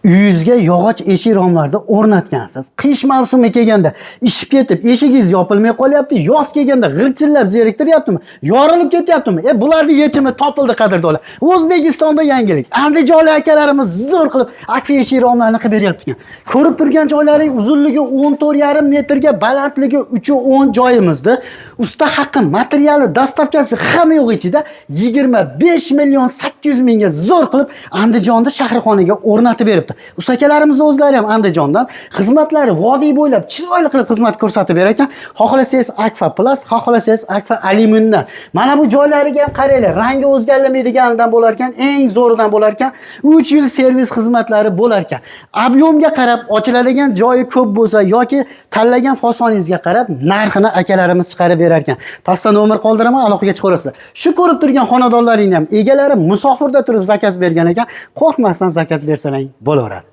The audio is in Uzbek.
uyingizga yog'och eshik romlarni o'rnatgansiz. Qish mavsumi kelganda ishib ketib, eshigingiz yopilmay qolyapti. Yoz kelganda g'irchillab zeriktiryaptimi? Yorilib ketyaptimi? Bularning yechimi topildi, qadrdonlar. O'zbekistonda yangilik. Andijonlik akalarimiz zo'r qilib akfa eshik romlarini qilib beryapti ekan. Ko'rib turgan joylaring uzunligi 14,5 metrga, balandligi 3,10 joyimizda. Usta haqqi, materiali, dastavkasi hamma yo'q ichida 25 million 800 mingga zo'r qilib Andijonda shahrixonaga o'rnatib beribdi. Ustakalarimiz o'zlari ham Andijondan, xizmatlari vodiy bo'ylab chiroyli qilib xizmat ko'rsatib berar ekan. Xohlasangiz Akfa Plus, xohlasangiz Akfa Alyumindan. Mana bu joylariga ham qaranglar, rangi o'zgarmaydiganidan bo'lar ekan, eng zo'ridan bo'lar ekan. 3 yil servis xizmatlari bo'lar ekan. Ob'yomga qarab, ochiladigan joyi ko'p bo'lsa yoki tanlagan fasoningizga qarab narxini akalarimiz chiqarib berar ekan. Pastda nomer qoldiraman, aloqaga chiqaverasizlar. Shu ko'rib turgan xonadonlaringni ham egalari musofirda turib zakaz bergan ekan, qo'rqmasdan zakaz bersalar bo'laveradi.